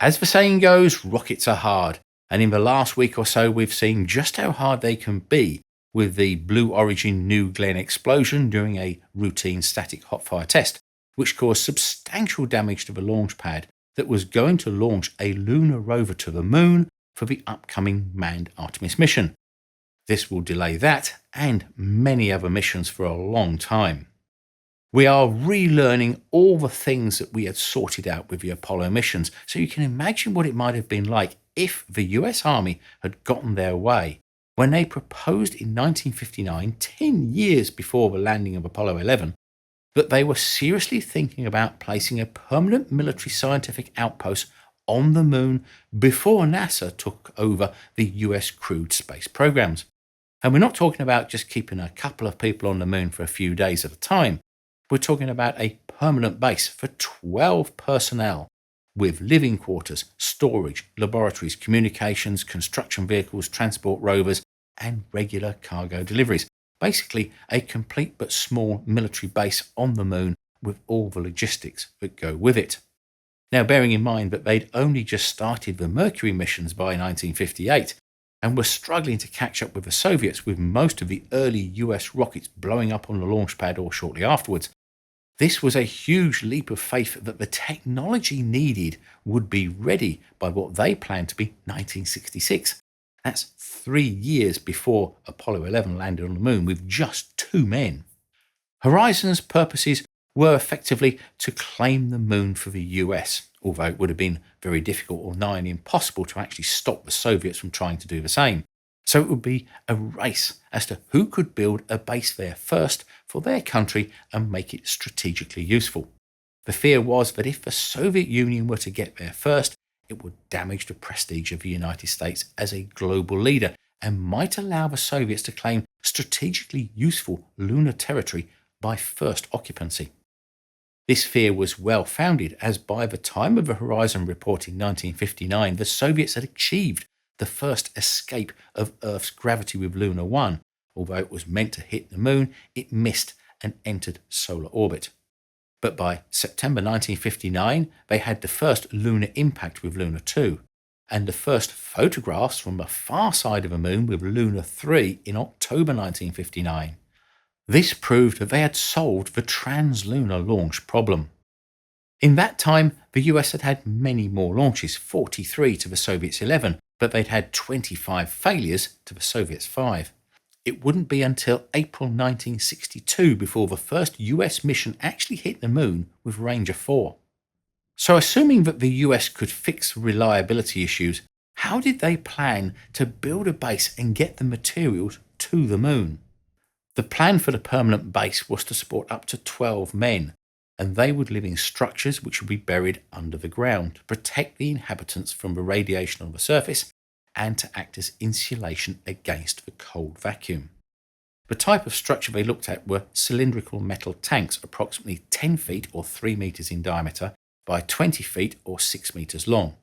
As the saying goes, rockets are hard, and in the last week or so we've seen just how hard they can be with the Blue Origin New Glenn explosion during a routine static hotfire test, which caused substantial damage to the launch pad that was going to launch a lunar rover to the moon for the upcoming manned Artemis mission. This will delay that and many other missions for a long time. We are relearning all the things that we had sorted out with the Apollo missions, so you can imagine what it might have been like if the US Army had gotten their way when they proposed in 1959, 10 years before the landing of Apollo 11, that they were seriously thinking about placing a permanent military scientific outpost on the moon before NASA took over the US crewed space programs. And we're not talking about just keeping a couple of people on the moon for a few days at a time. We're talking about a permanent base for 12 personnel with living quarters, storage, laboratories, communications, construction vehicles, transport rovers, and regular cargo deliveries. Basically, a complete but small military base on the moon with all the logistics that go with it. Now, bearing in mind that they'd only just started the Mercury missions by 1958 and were struggling to catch up with the Soviets, with most of the early US rockets blowing up on the launch pad or shortly afterwards, this was a huge leap of faith that the technology needed would be ready by what they planned to be 1966. That's 3 years before Apollo 11 landed on the moon with just 2 men. Horizon's purposes were effectively to claim the moon for the US, although it would have been very difficult or nigh impossible to actually stop the Soviets from trying to do the same. So it would be a race as to who could build a base there first for their country and make it strategically useful. The fear was that if the Soviet Union were to get there first, it would damage the prestige of the United States as a global leader and might allow the Soviets to claim strategically useful lunar territory by first occupancy. This fear was well founded, as by the time of the Horizon report in 1959, the Soviets had achieved the first escape of Earth's gravity with Luna 1. Although it was meant to hit the moon, it missed and entered solar orbit. But by September 1959, they had the first lunar impact with Luna 2, and the first photographs from the far side of the moon with Luna 3 in October 1959. This proved that they had solved the translunar launch problem. In that time, the US had had many more launches, 43 to the Soviets' 11, but they'd had 25 failures to the Soviets' 5. It wouldn't be until April 1962 before the first US mission actually hit the moon with Ranger 4. So assuming that the US could fix reliability issues, how did they plan to build a base and get the materials to the moon? The plan for the permanent base was to support up to 12 men, and they would live in structures which would be buried under the ground to protect the inhabitants from the radiation on the surface and to act as insulation against the cold vacuum. The type of structure they looked at were cylindrical metal tanks approximately 10 feet or 3 meters in diameter by 20 feet or 6 meters long.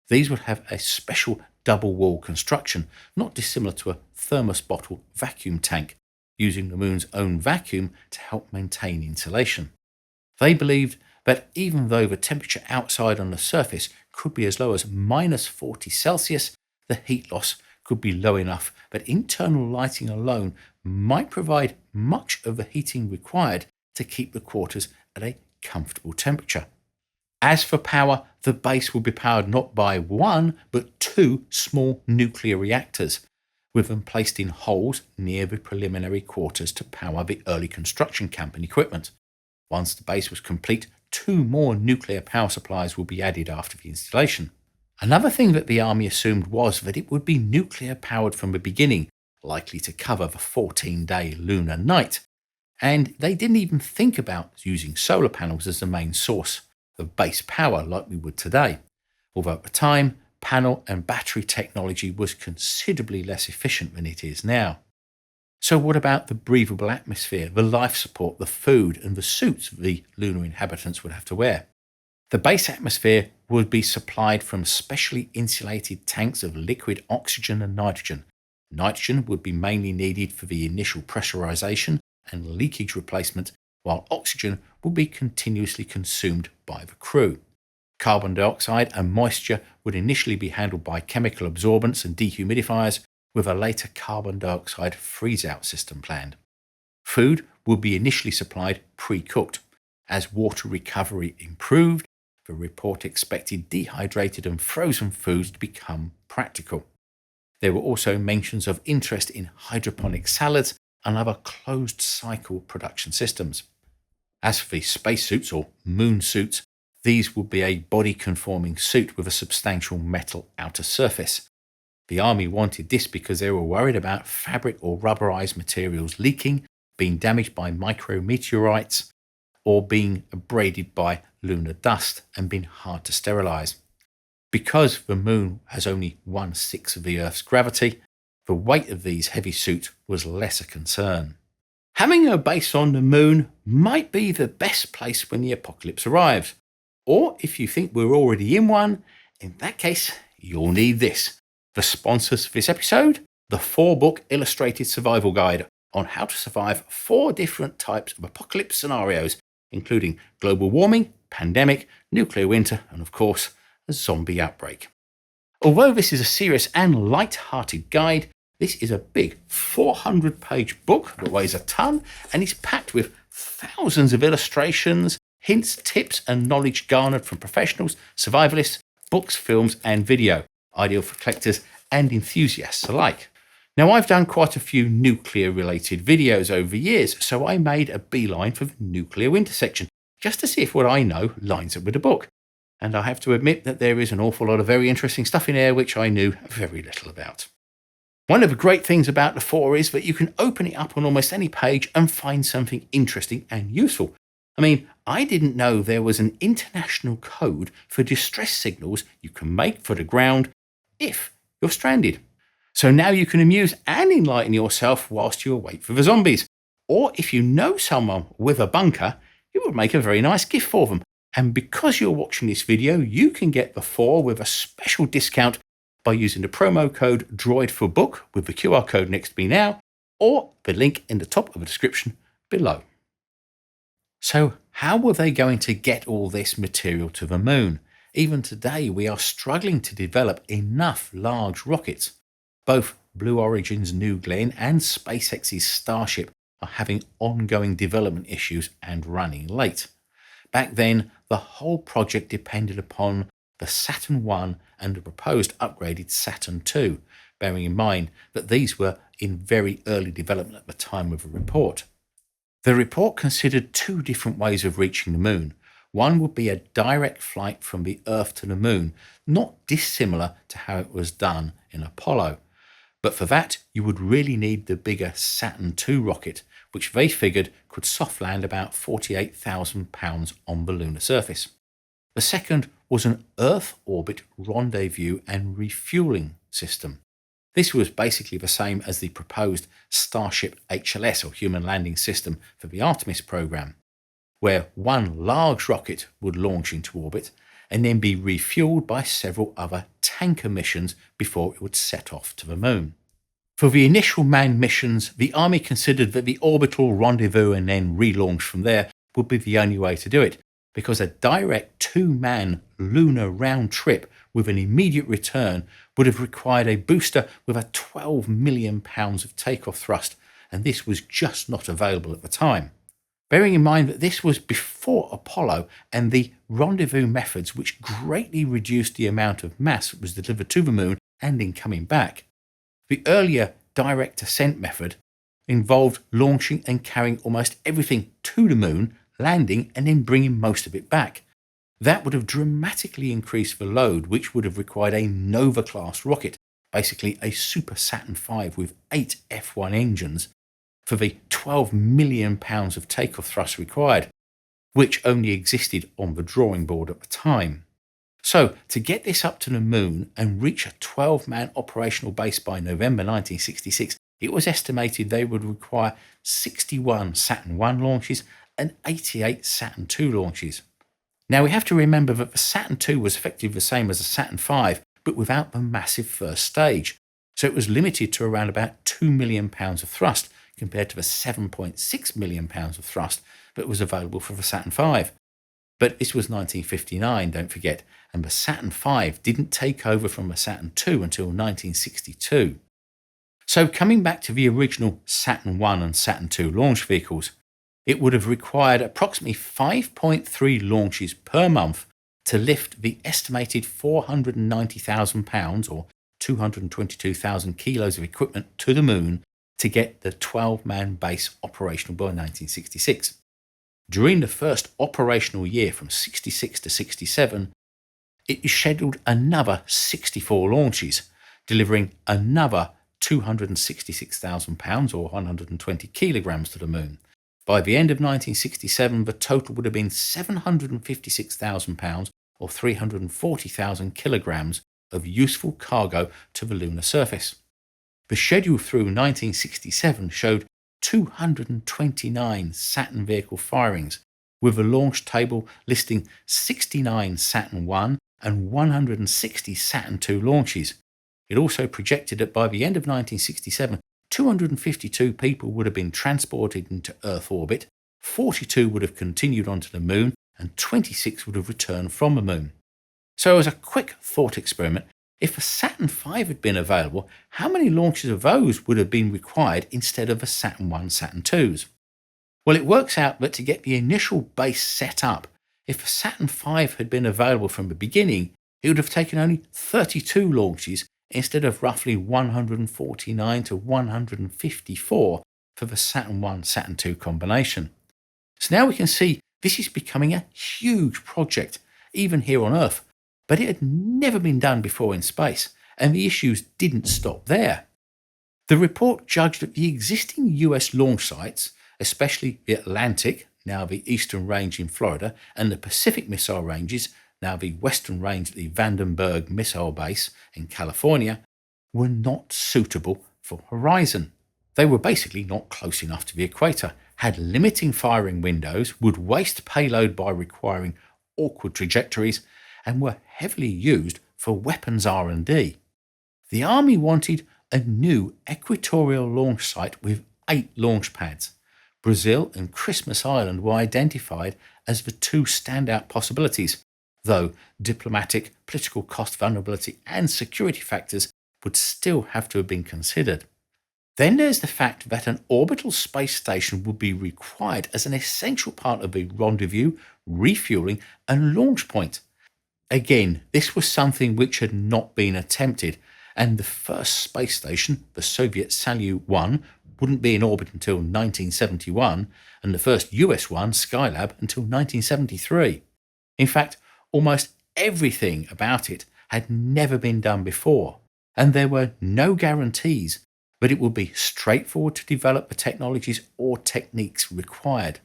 These would have a special double wall construction, not dissimilar to a thermos bottle vacuum tank, using the moon's own vacuum to help maintain insulation. They believed that even though the temperature outside on the surface could be as low as minus 40 Celsius, the heat loss could be low enough that internal lighting alone might provide much of the heating required to keep the quarters at a comfortable temperature. As for power, the base will be powered not by 1 but 2 small nuclear reactors, with them placed in holes near the preliminary quarters to power the early construction camp and equipment. Once the base was complete, 2 more nuclear power supplies will be added after the installation. Another thing that the Army assumed was that it would be nuclear powered from the beginning, likely to cover the 14-day lunar night, and they didn't even think about using solar panels as the main source of base power like we would today, although at the time, panel and battery technology was considerably less efficient than it is now. So what about the breathable atmosphere, the life support, the food and the suits the lunar inhabitants would have to wear? The base atmosphere would be supplied from specially insulated tanks of liquid oxygen and nitrogen. Nitrogen would be mainly needed for the initial pressurization and leakage replacement, while oxygen would be continuously consumed by the crew. Carbon dioxide and moisture would initially be handled by chemical absorbents and dehumidifiers, with a later carbon dioxide freeze-out system planned. Food would be initially supplied pre-cooked. As water recovery improved, the report expected dehydrated and frozen foods to become practical. There were also mentions of interest in hydroponic salads and other closed-cycle production systems. As for the spacesuits or moon suits, these would be a body-conforming suit with a substantial metal outer surface. The Army wanted this because they were worried about fabric or rubberized materials leaking, being damaged by micrometeorites, or being abraded by lunar dust and being hard to sterilize. Because the moon has only 1/6 of the Earth's gravity, the weight of these heavy suits was less a concern. Having a base on the moon might be the best place when the apocalypse arrives. Or if you think we're already in one, in that case, you'll need this. The sponsors for this episode, the 4-book illustrated survival guide on how to survive 4 different types of apocalypse scenarios, including global warming, pandemic, nuclear winter, and of course, a zombie outbreak. Although this is a serious and light-hearted guide, this is a big 400-page book that weighs a ton and is packed with thousands of illustrations, hints, tips, and knowledge garnered from professionals, survivalists, books, films, and video, ideal for collectors and enthusiasts alike. Now, I've done quite a few nuclear-related videos over the years, so I made a beeline for the nuclear winter section, just to see if what I know lines up with the book. And I have to admit that there is an awful lot of very interesting stuff in there which I knew very little about. One of the great things about the 4 is that you can open it up on almost any page and find something interesting and useful. I mean, I didn't know there was an international code for distress signals you can make for the ground if you're stranded. So now you can amuse and enlighten yourself whilst you wait for the zombies. Or if you know someone with a bunker, it would make a very nice gift for them. And because you're watching this video, you can get the 4 with a special discount by using the promo code DROID4BOOK with the QR code next to me now, or the link in the top of the description below. So how were they going to get all this material to the moon? Even today, we are struggling to develop enough large rockets. Both Blue Origin's New Glenn and SpaceX's Starship are having ongoing development issues and running late. Back then, the whole project depended upon the Saturn I and the proposed upgraded Saturn II, bearing in mind that these were in very early development at the time of the report. The report considered 2 different ways of reaching the moon. One would be a direct flight from the Earth to the moon, not dissimilar to how it was done in Apollo. But for that, you would really need the bigger Saturn II rocket, which they figured could soft land about 48,000 pounds on the lunar surface. The second was an Earth orbit rendezvous and refueling system. This was basically the same as the proposed Starship HLS or Human Landing System for the Artemis program, where one large rocket would launch into orbit and then be refueled by several other tanker missions before it would set off to the moon. For the initial manned missions, the Army considered that the orbital rendezvous and then relaunch from there would be the only way to do it, because a direct 2-man lunar round trip with an immediate return would have required a booster with a 12 million pounds of takeoff thrust, and this was just not available at the time. Bearing in mind that this was before Apollo and the rendezvous methods which greatly reduced the amount of mass that was delivered to the moon and in coming back. The earlier direct ascent method involved launching and carrying almost everything to the moon, landing and then bringing most of it back. That would have dramatically increased the load, which would have required a Nova-class rocket, basically a Super Saturn V with 8 F1 engines, for the 12 million pounds of takeoff thrust required, which only existed on the drawing board at the time. So, to get this up to the moon and reach a 12-man operational base by November 1966, it was estimated they would require 61 Saturn I launches and 88 Saturn II launches. Now, we have to remember that the Saturn II was effectively the same as the Saturn V, but without the massive first stage. So it was limited to around about 2 million pounds of thrust, compared to the 7.6 million pounds of thrust that was available for the Saturn V. But this was 1959, don't forget, and the Saturn V didn't take over from the Saturn II until 1962. So coming back to the original Saturn I and Saturn II launch vehicles, it would have required approximately 5.3 launches per month to lift the estimated 490,000 pounds or 222,000 kilos of equipment to the moon to get the 12-man base operational by 1966. During the first operational year from 66 to 67, it scheduled another 64 launches, delivering another 266,000 pounds or 120 kilograms to the moon. By the end of 1967, the total would have been 756,000 pounds or 340,000 kilograms of useful cargo to the lunar surface. The schedule through 1967 showed 229 Saturn vehicle firings, with a launch table listing 69 Saturn I and 160 Saturn II launches. It also projected that by the end of 1967, 252 people would have been transported into Earth orbit, 42 would have continued onto the moon, and 26 would have returned from the moon. So as a quick thought experiment, if a Saturn V had been available, how many launches of those would have been required instead of the Saturn I, Saturn IIs? Well, it works out that to get the initial base set up, if a Saturn V had been available from the beginning, it would have taken only 32 launches instead of roughly 149 to 154 for the Saturn I, Saturn II combination. So now we can see this is becoming a huge project, even here on Earth, but it had never been done before in space, and the issues didn't stop there. The report judged that the existing US launch sites, especially the Atlantic, now the Eastern Range in Florida, and the Pacific missile ranges, now the Western Range at the Vandenberg Missile Base in California, were not suitable for Horizon. They were basically not close enough to the equator, had limiting firing windows, would waste payload by requiring awkward trajectories, and were heavily used for weapons R&D. The Army wanted a new equatorial launch site with 8 launch pads. Brazil and Christmas Island were identified as the 2 standout possibilities, though diplomatic, political cost vulnerability and security factors would still have to have been considered. Then there's the fact that an orbital space station would be required as an essential part of the rendezvous, refueling and launch point. Again, this was something which had not been attempted, and the first space station, the Soviet Salyut-1, wouldn't be in orbit until 1971, and the first US one, Skylab, until 1973. In fact, almost everything about it had never been done before, and there were no guarantees that it would be straightforward to develop the technologies or techniques required,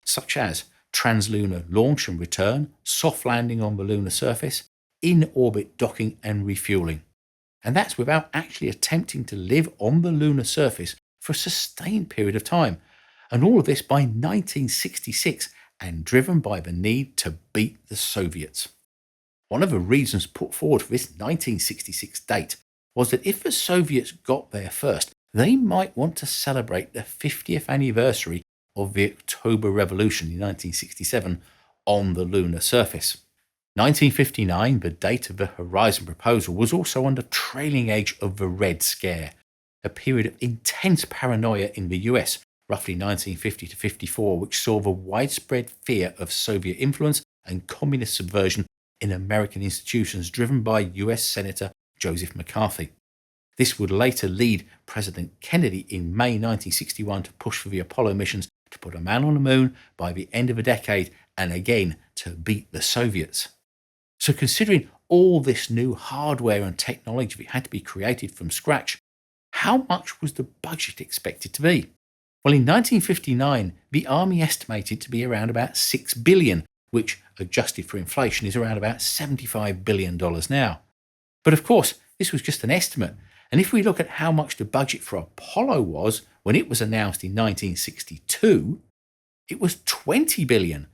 such as translunar launch and return, soft landing on the lunar surface, in-orbit docking and refueling. And that's without actually attempting to live on the lunar surface for a sustained period of time. And all of this by 1966 and driven by the need to beat the Soviets. One of the reasons put forward for this 1966 date was that if the Soviets got there first, they might want to celebrate the 50th anniversary of the October Revolution in 1967 on the lunar surface. 1959, the date of the Horizon proposal, was also on the trailing edge of the Red Scare, a period of intense paranoia in the US, roughly 1950 to 54, which saw the widespread fear of Soviet influence and communist subversion in American institutions driven by US Senator Joseph McCarthy. This would later lead President Kennedy in May 1961 to push for the Apollo missions to put a man on the moon by the end of the decade and again to beat the Soviets. So considering all this new hardware and technology that had to be created from scratch, how much was the budget expected to be? Well, in 1959, the Army estimated to be around about $6 billion, which, adjusted for inflation, is around about $75 billion now. But of course, this was just an estimate, and if we look at how much the budget for Apollo was when it was announced in 1962, it was $20 billion.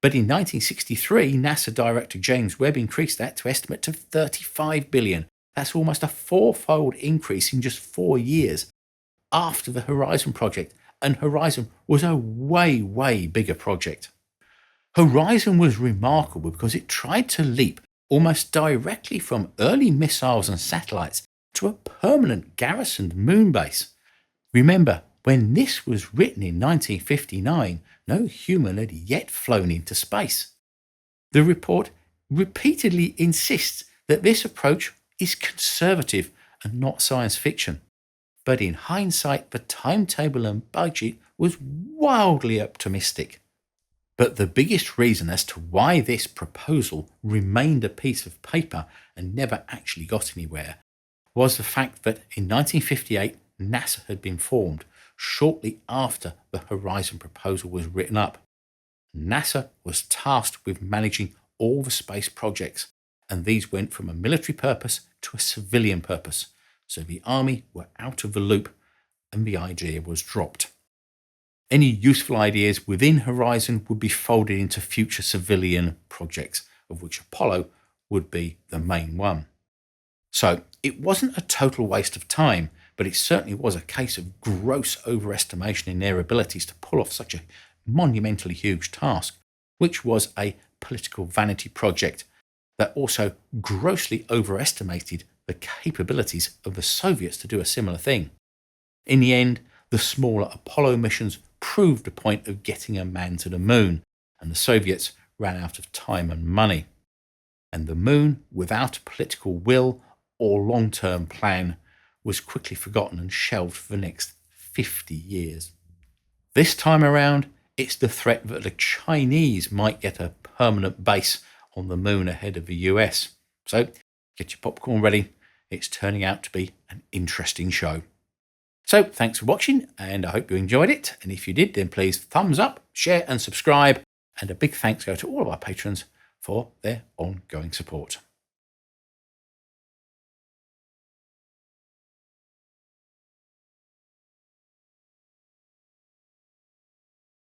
But in 1963, NASA Director James Webb increased that to estimate to $35 billion. That's almost a 4-fold increase in just 4 years after the Horizon project, and Horizon was a way, way bigger project. Horizon was remarkable because it tried to leap almost directly from early missiles and satellites to a permanent garrisoned moon base. Remember, when this was written in 1959, no human had yet flown into space. The report repeatedly insists that this approach is conservative and not science fiction. But in hindsight, the timetable and budget was wildly optimistic. But the biggest reason as to why this proposal remained a piece of paper and never actually got anywhere was the fact that in 1958 NASA had been formed shortly after the Horizon proposal was written up. NASA was tasked with managing all the space projects, and these went from a military purpose to a civilian purpose, so the Army were out of the loop and the idea was dropped. Any useful ideas within Horizon would be folded into future civilian projects, of which Apollo would be the main one. So it wasn't a total waste of time, but it certainly was a case of gross overestimation in their abilities to pull off such a monumentally huge task, which was a political vanity project that also grossly overestimated the capabilities of the Soviets to do a similar thing. In the end, the smaller Apollo missions proved the point of getting a man to the moon, and the Soviets ran out of time and money. And the moon, without a political will or long-term plan, was quickly forgotten and shelved for the next 50 years. This time around, it's the threat that the Chinese might get a permanent base on the moon ahead of the US. So get your popcorn ready. It's turning out to be an interesting show. So thanks for watching, and I hope you enjoyed it. And if you did, then please thumbs up, share and subscribe. And a big thanks go to all of our patrons for their ongoing support.